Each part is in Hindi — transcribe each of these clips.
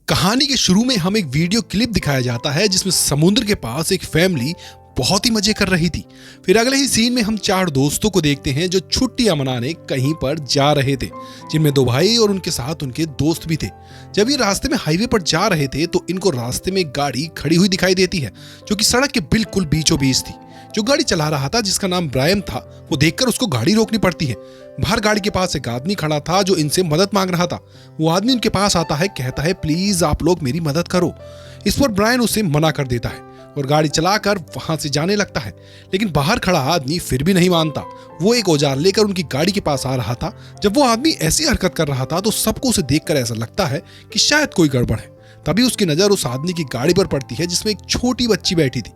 कहानी के शुरू में हमें एक वीडियो क्लिप दिखाया जाता है जिसमें समुद्र के पास एक फैमिली बहुत ही मजे कर रही थी। फिर अगले ही सीन में हम चार दोस्तों को देखते हैं जो छुट्टियां मनाने कहीं पर जा रहे थे, जिनमें दो भाई और उनके साथ उनके दोस्त भी थे। जब ये रास्ते में हाईवे पर जा रहे थे तो इनको रास्ते में एक गाड़ी खड़ी हुई दिखाई देती है जो कि सड़क के बिल्कुल बीचों बीच थी। जो गाड़ी चला रहा था, जिसका नाम ब्रायन था, वो देखकर उसको गाड़ी रोकनी पड़ती है। बाहर गाड़ी के पास एक आदमी खड़ा था जो इनसे मदद मांग रहा था। वो आदमी उनके पास आता है, कहता है प्लीज आप लोग मेरी मदद करो। इस पर ब्रायन उसे मना कर देता है और गाड़ी चलाकर वहां से जाने लगता है। लेकिन बाहर खड़ा आदमी फिर भी नहीं मानता। वो एक औजार लेकर उनकी गाड़ी के पास आ रहा था। जब वो आदमी ऐसी हरकत कर रहा था तो सबको उसे देखकर ऐसा लगता है कि शायद कोई गड़बड़ है। तभी उसकी नजर उस आदमी की गाड़ी पर पड़ती है जिसमें एक छोटी बच्ची बैठी थी।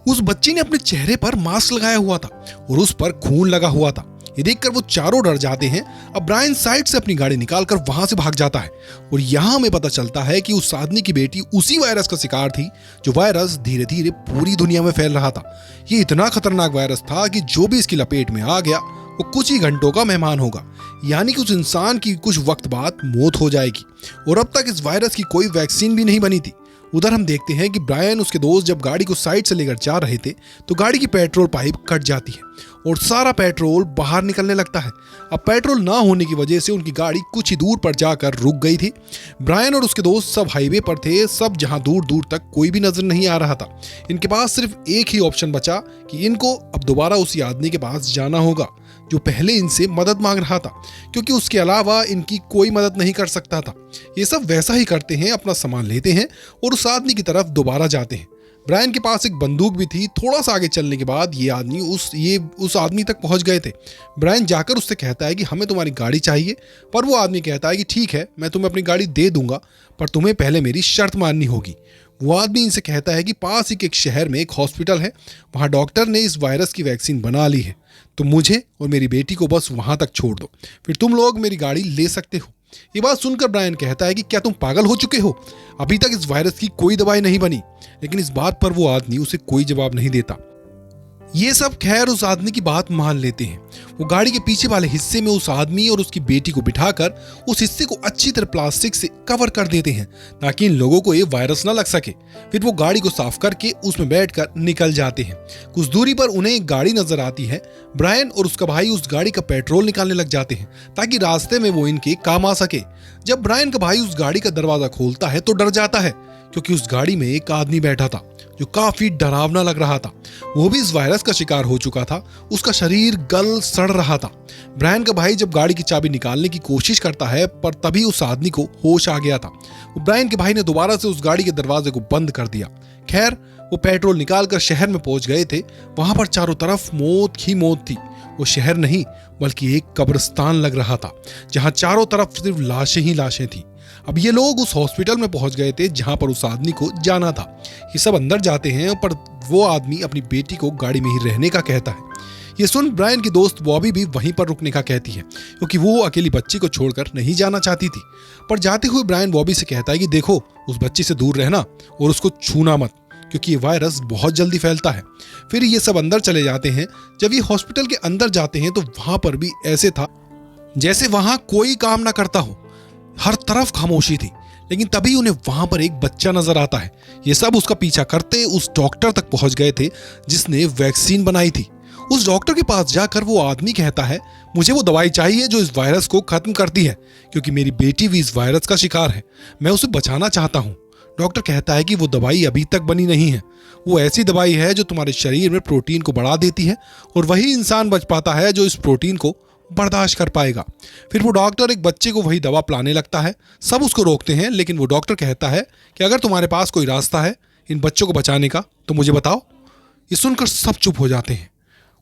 उस बच्ची ने अपने चेहरे पर मास्क लगाया हुआ था और उस पर खून लगा हुआ था। ये देखकर वो चारों डर जाते हैं। अब ब्रायन साइड से अपनी गाड़ी निकालकर वहां से भाग जाता है और यहां हमें पता चलता है कि उस आदमी की बेटी उसी वायरस का शिकार थी जो वायरस धीरे धीरे पूरी दुनिया में फैल रहा था। ये इतना खतरनाक वायरस था कि जो भी इसकी लपेट में आ गया वो कुछ ही घंटों का मेहमान होगा, यानी कि उस इंसान की कुछ वक्त बाद मौत हो जाएगी। और अब तक इस वायरस की कोई वैक्सीन भी नहीं बनी थी। उधर हम देखते हैं कि ब्रायन उसके दोस्त जब गाड़ी को साइड से लेकर जा रहे थे तो गाड़ी की पेट्रोल पाइप कट जाती है और सारा पेट्रोल बाहर निकलने लगता है। अब पेट्रोल ना होने की वजह से उनकी गाड़ी कुछ ही दूर पर जाकर रुक गई थी। ब्रायन और उसके दोस्त सब हाईवे पर थे, सब जहां दूर दूर तक कोई भी नजर नहीं आ रहा था। इनके पास सिर्फ एक ही ऑप्शन बचा कि इनको अब दोबारा उसी आदमी के पास जाना होगा जो पहले इनसे मदद मांग रहा था, क्योंकि उसके अलावा इनकी कोई मदद नहीं कर सकता था। ये सब वैसा ही करते हैं, अपना सामान लेते हैं और उस आदमी की तरफ दोबारा जाते हैं। ब्रायन के पास एक बंदूक भी थी। थोड़ा सा आगे चलने के बाद ये आदमी उस आदमी तक पहुंच गए थे। ब्रायन जाकर उससे कहता है कि हमें तुम्हारी गाड़ी चाहिए, पर वो आदमी कहता है कि ठीक है, मैं तुम्हें अपनी गाड़ी दे दूंगा, पर तुम्हें पहले मेरी शर्त माननी होगी। वो आदमी इनसे कहता है कि पास ही के एक शहर में एक हॉस्पिटल है, वहाँ डॉक्टर ने इस वायरस की वैक्सीन बना ली है, तो मुझे और मेरी बेटी को बस वहाँ तक छोड़ दो, फिर तुम लोग मेरी गाड़ी ले सकते हो। ये बात सुनकर ब्रायन कहता है कि क्या तुम पागल हो चुके हो, अभी तक इस वायरस की कोई दवाई नहीं बनी। लेकिन इस बात पर वो आदमी उसे कोई जवाब नहीं देता। ये सब खैर उस आदमी की बात मान लेते हैं। वो गाड़ी के पीछे वाले हिस्से में उस आदमी और उसकी बेटी को बिठाकर उस हिस्से को अच्छी तरह प्लास्टिक से कवर कर देते हैं ताकि इन लोगों को ये वायरस ना लग सके। फिर वो गाड़ी को साफ करके उसमें बैठकर निकल जाते हैं। कुछ दूरी पर उन्हें एक गाड़ी नजर आती है। ब्रायन और उसका भाई उस गाड़ी का पेट्रोल निकालने लग जाते हैं ताकि रास्ते में वो इनके काम आ सके। जब ब्रायन का भाई उस गाड़ी का दरवाजा खोलता है तो डर जाता है, क्योंकि उस गाड़ी में एक आदमी बैठा था जो काफी डरावना लग रहा था। वो भी इस वायरस का शिकार हो चुका था। उसका शरीर गल सड़ रहा था। ब्रायन का भाई जब गाड़ी की चाबी निकालने की कोशिश करता है, पर तभी उस आदमी को होश आ गया था। ब्रायन के भाई ने दोबारा से उस गाड़ी के दरवाजे को बंद कर दिया। खैर वो पेट्रोल निकालकर शहर में पहुंच गए थे। वहां पर चारों तरफ मौत ही मौत थी। वो शहर नहीं बल्कि एक कब्रिस्तान लग रहा था जहां चारों तरफ सिर्फ लाशें ही लाशें थी। अब ये लोग उस हॉस्पिटल में पहुंच गए थे जहां पर उस आदमी को जाना था। ये सब अंदर जाते हैं, पर वो आदमी अपनी बेटी को गाड़ी में ही रहने का कहता है। ये सुन ब्रायन की दोस्त बॉबी भी वहीं पर रुकने का कहती है, क्योंकि वो अकेली बच्ची को छोड़कर नहीं जाना चाहती थी। पर जाते हुए ब्रायन बॉबी से कहता है कि देखो, उस बच्ची से दूर रहना और उसको छूना मत, क्योंकि ये वायरस बहुत जल्दी फैलता है। फिर ये सब अंदर चले जाते हैं। जब ये हॉस्पिटल के अंदर जाते हैं तो वहां पर भी ऐसे था जैसे वहां कोई काम ना करता हो, हर तरफ खामोशी थी। लेकिन तभी उन्हें वहां पर एक बच्चा नजर आता है। ये सब उसका पीछा करते उस डॉक्टर तक पहुंच गए थे जिसने वैक्सीन बनाई थी। उस डॉक्टर के पास जाकर वो आदमी कहता है, मुझे वो दवाई चाहिए जो इस वायरस को खत्म करती है, क्योंकि मेरी बेटी भी इस वायरस का शिकार है, मैं उसे बचाना चाहता हूँ। डॉक्टर कहता है कि वो दवाई अभी तक बनी नहीं है। वो ऐसी दवाई है जो तुम्हारे शरीर में प्रोटीन को बढ़ा देती है और वही इंसान बच पाता है जो इस प्रोटीन को बर्दाश्त कर पाएगा। फिर वो डॉक्टर एक बच्चे को वही दवा पिलाने लगता है। सब उसको रोकते हैं, लेकिन वो डॉक्टर कहता है कि अगर तुम्हारे पास कोई रास्ता है इन बच्चों को बचाने का तो मुझे बताओ। ये सुनकर सब चुप हो जाते हैं।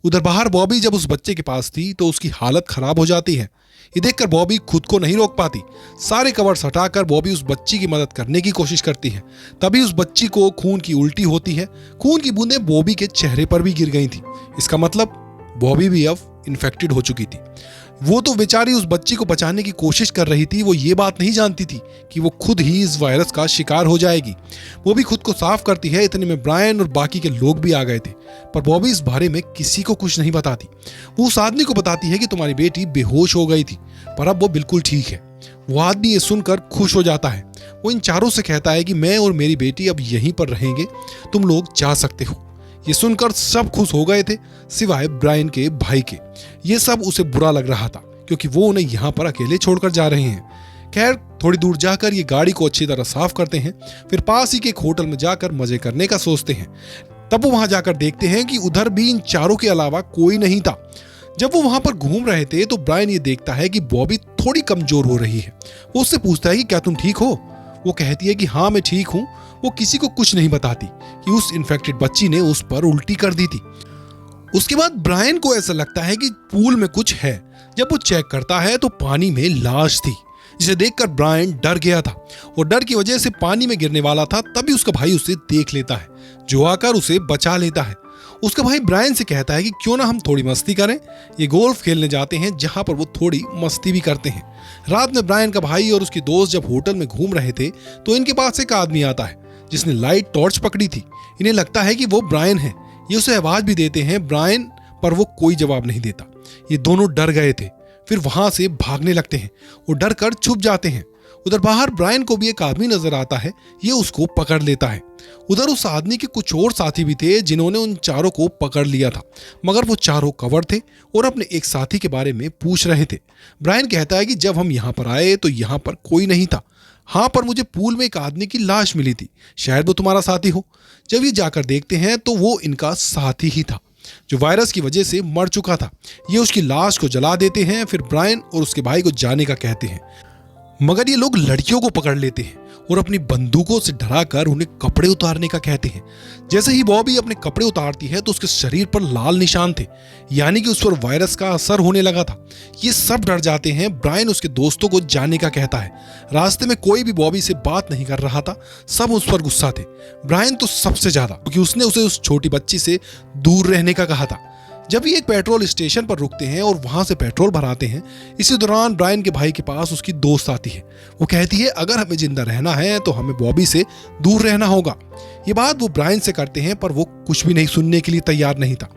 उधर बाहर बॉबी जब उस बच्चे के पास थी तो उसकी हालत खराब हो जाती है। ये देखकर बॉबी खुद को नहीं रोक पाती। सारे कवर्स हटाकर बॉबी उस बच्ची की मदद करने की कोशिश करती है। तभी उस बच्ची को खून की उल्टी होती है। खून की बूंदें बॉबी के चेहरे पर भी गिर गई थी। इसका मतलब बॉबी भी अब इन्फेक्टेड हो चुकी थी। वो तो बेचारी उस बच्ची को बचाने की कोशिश कर रही थी। वो ये बात नहीं जानती थी कि वो खुद ही इस वायरस का शिकार हो जाएगी। वो भी खुद को साफ करती है। इतने में ब्रायन और बाकी के लोग भी आ गए थे, पर बॉबी इस बारे में किसी को कुछ नहीं बताती। वो उस आदमी को बताती है कि तुम्हारी बेटी बेहोश हो गई थी, पर अब वो बिल्कुल ठीक है। वो आदमी ये सुनकर खुश हो जाता है। वो इन चारों से कहता है कि मैं और मेरी बेटी अब यहीं पर रहेंगे, तुम लोग जा सकते हो। ये सुनकर सब खुश हो गए थे सिवाय ब्रायन के भाई के। ये सब उसे बुरा लग रहा था क्योंकि वो उन्हें यहाँ पर अकेले छोड़कर जा रहे हैं। खैर, थोड़ी दूर जाकर ये गाड़ी को अच्छी तरह साफ करते हैं, फिर पास ही के एक होटल में जाकर मजे करने का सोचते हैं। तब वो वहां जाकर देखते हैं कि उधर भी इन चारों के अलावा कोई नहीं था। जब वो वहां पर घूम रहे थे तो ब्रायन ये देखता है कि बॉबी थोड़ी कमजोर हो रही है। वो उससे पूछता है कि क्या तुम ठीक हो? वो कहती है कि हाँ मैं ठीक हूँ। वो किसी को कुछ नहीं बताती कि उस इन्फेक्टेड बच्ची ने उस पर उल्टी कर दी थी। उसके बाद ब्रायन को ऐसा लगता है कि पूल में कुछ है। जब वो चेक करता है तो पानी में लाश थी, जिसे देखकर ब्रायन डर गया था और डर की वजह से पानी में गिरने वाला था। तभी उसका भाई उसे देख लेता है, जो आकर उसे बचा लेता है। उसका भाई ब्रायन से कहता है कि क्यों ना हम थोड़ी मस्ती करें। ये गोल्फ खेलने जाते हैं जहां पर वो थोड़ी मस्ती भी करते हैं। रात में ब्रायन का भाई और उसके दोस्त जब होटल में घूम रहे थे तो इनके पास एक आदमी आता है जिसने लाइट टॉर्च पकड़ी थी। इन्हें लगता है कि वो ब्रायन है। ये उसे आवाज भी देते हैं ब्रायन, पर वो कोई जवाब नहीं देता। ये दोनों डर गए थे, फिर वहां से भागने लगते हैं। वो डर कर छुप जाते हैं। उधर बाहर ब्रायन को भी एक आदमी नजर आता है। ये उसको पकड़ लेता है। उधर उस आदमी के कुछ और साथी भी थे जिन्होंने उन चारों को पकड़ लिया था, मगर वो चारों कवर थे और अपने एक साथी के बारे में पूछ रहे थे। ब्रायन कहता है कि जब हम यहाँ पर आए तो यहाँ पर कोई नहीं था। हाँ, पर मुझे पूल में एक आदमी की लाश मिली थी, शायद वो तुम्हारा साथी हो। जब ये जाकर देखते हैं तो वो इनका साथी ही था जो वायरस की वजह से मर चुका था। ये उसकी लाश को जला देते हैं। फिर ब्रायन और उसके भाई को जाने का कहते हैं, मगर ये लोग लड़कियों को पकड़ लेते हैं और अपनी बंदूकों से डराकर उन्हें कपड़े उतारने का कहते हैं। जैसे ही बॉबी अपने कपड़े उतारती है तो उसके शरीर पर लाल निशान थे, यानी कि उस पर वायरस का असर होने लगा था। ये सब डर जाते हैं। ब्रायन उसके दोस्तों को जाने का कहता है। रास्ते में कोई भी बॉबी से बात नहीं कर रहा था, सब उस पर गुस्सा थे। ब्रायन तो सबसे ज्यादा, क्योंकि उसने उसे उस छोटी बच्ची से दूर रहने का कहा था। जब ये एक पेट्रोल स्टेशन पर रुकते हैं और वहां से पेट्रोल भराते हैं, इसी दौरान ब्रायन के भाई के पास उसकी दोस्त आती है। वो कहती है अगर हमें जिंदा रहना है तो हमें बॉबी से दूर रहना होगा। ये बात वो ब्रायन से करते हैं, पर वो कुछ भी नहीं सुनने के लिए तैयार नहीं था।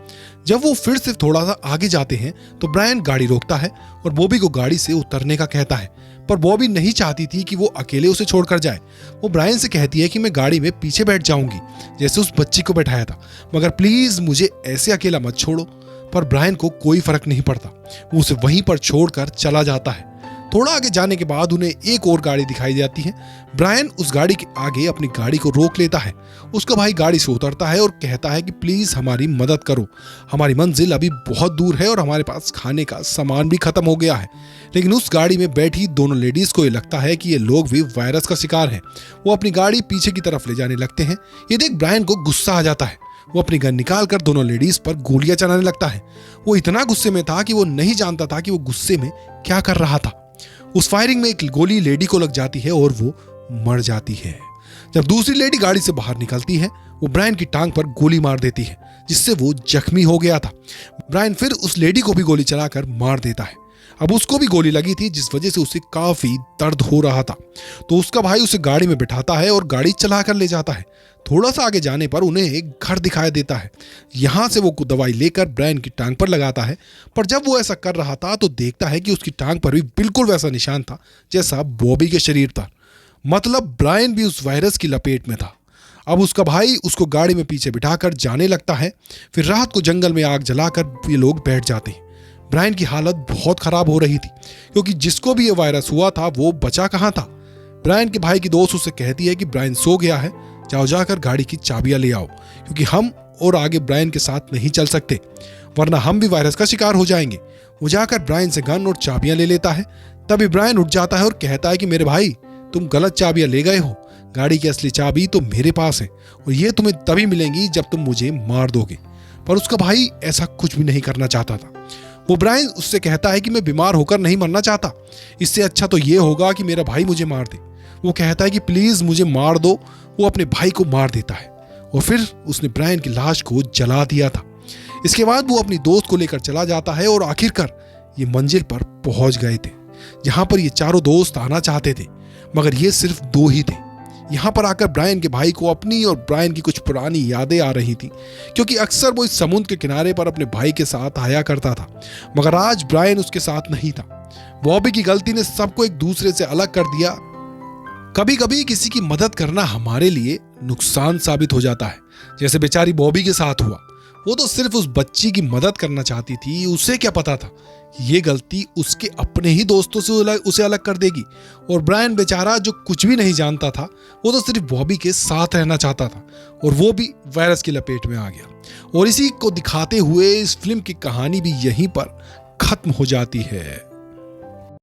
जब वो फिर से थोड़ा सा आगे जाते हैं तो ब्रायन गाड़ी रोकता है और बॉबी को गाड़ी से उतरने का कहता है, पर बॉबी नहीं चाहती थी कि वो अकेले उसे छोड़कर जाए। वो ब्रायन से कहती है कि मैं गाड़ी में पीछे बैठ जाऊंगी जैसे उस बच्ची को बैठाया था, मगर प्लीज मुझे ऐसे अकेला मत छोड़ो। पर ब्रायन को कोई फर्क नहीं पड़ता। वो उसे वहीं पर छोड़कर चला जाता है। थोड़ा आगे जाने के बाद उन्हें एक और गाड़ी दिखाई जाती है। ब्रायन उस गाड़ी के आगे अपनी गाड़ी को रोक लेता है। उसका भाई गाड़ी से उतरता है और कहता है कि प्लीज हमारी मदद करो, हमारी मंजिल अभी बहुत दूर है और हमारे पास खाने का सामान भी खत्म हो गया है। लेकिन उस गाड़ी में बैठी दोनों लेडीज को ये लगता है कि ये लोग भी वायरस का शिकार हैं। वो अपनी गाड़ी पीछे की तरफ ले जाने लगते हैं। ये देख ब्रायन को गुस्सा आ जाता है। वो अपनी गन निकालकर दोनों लेडीज पर गोलियां चलाने लगता है। वो इतना गुस्से में था कि वो नहीं जानता था कि वो गुस्से में क्या कर रहा था। उस फायरिंग में एक गोली लेडी को लग जाती है और वो मर जाती है। जब दूसरी लेडी गाड़ी से बाहर निकलती है, वो ब्रायन की टांग पर गोली मार देती है, जिससे वो जख्मी हो गया था। ब्रायन फिर उस लेडी को भी गोली चलाकर मार देता है। अब उसको भी गोली लगी थी, जिस वजह से उसे काफी दर्द हो रहा था। तो उसका भाई उसे गाड़ी में बिठाता है और गाड़ी चलाकर ले जाता है। थोड़ा सा आगे जाने पर उन्हें एक घर दिखाई देता है। यहां से वो दवाई लेकर ब्रायन की टांग पर लगाता है, पर जब वो ऐसा कर रहा था तो देखता है कि उसकी टांग पर भी बिल्कुल वैसा निशान था जैसा बॉबी के शरीर था। मतलब ब्रायन भी उस वायरस की लपेट में था। अब उसका भाई उसको गाड़ी में पीछे बिठाकर जाने लगता है। फिर रात को जंगल में आग जलाकर ये लोग बैठ जाते हैं। ब्रायन की हालत बहुत खराब हो रही थी, क्योंकि जिसको भी ये वायरस हुआ था वो बचा कहाँ था। ब्रायन के भाई की दोस्त उससे कहती है कि ब्रायन सो गया है, जाओ जाकर गाड़ी की चाबियां ले आओ, क्योंकि हम और आगे ब्रायन के साथ नहीं चल सकते, वरना हम भी वायरस का शिकार हो जाएंगे। वो जाकर ब्रायन से गन और चाबियां ले लेता है। तभी ब्रायन उठ जाता है और कहता है कि मेरे भाई, तुम गलत चाबियां ले गए हो। गाड़ी की असली चाबी तो मेरे पास है और ये तुम्हें तभी मिलेंगी जब तुम मुझे मार दोगे। पर उसका भाई ऐसा कुछ भी नहीं करना चाहता था। वो ब्रायन उससे कहता है कि मैं बीमार होकर नहीं मरना चाहता, इससे अच्छा तो ये होगा कि मेरा भाई मुझे मार दे। वो कहता है कि प्लीज मुझे मार दो। वो अपने भाई को मार देता है और फिर उसने ब्रायन की लाश को जला दिया था। इसके बाद वो अपनी दोस्त को लेकर चला जाता है और आखिरकार ये मंजिल पर पहुंच गए थे, जहां पर ये चारों दोस्त आना चाहते थे, मगर ये सिर्फ दो ही थे। यहाँ पर आकर ब्रायन के भाई को अपनी और ब्रायन की कुछ पुरानी यादें आ रही थी, क्योंकि अक्सर वो इस समुद्र के किनारे पर अपने भाई के साथ आया करता था, मगर आज ब्रायन उसके साथ नहीं था। बॉबी की गलती ने सबको एक दूसरे से अलग कर दिया। कभी कभी किसी की मदद करना हमारे लिए नुकसान साबित हो जाता है, जैसे बेचारी बॉबी के साथ हुआ। वो तो सिर्फ उस बच्ची की मदद करना चाहती थी, उसे क्या पता था ये गलती उसके अपने ही दोस्तों से उसे अलग कर देगी। और ब्रायन बेचारा जो कुछ भी नहीं जानता था, वो तो सिर्फ बॉबी के साथ रहना चाहता था, और वो भी वायरस की लपेट में आ गया। और इसी को दिखाते हुए इस फिल्म की कहानी भी यहीं पर खत्म हो जाती है।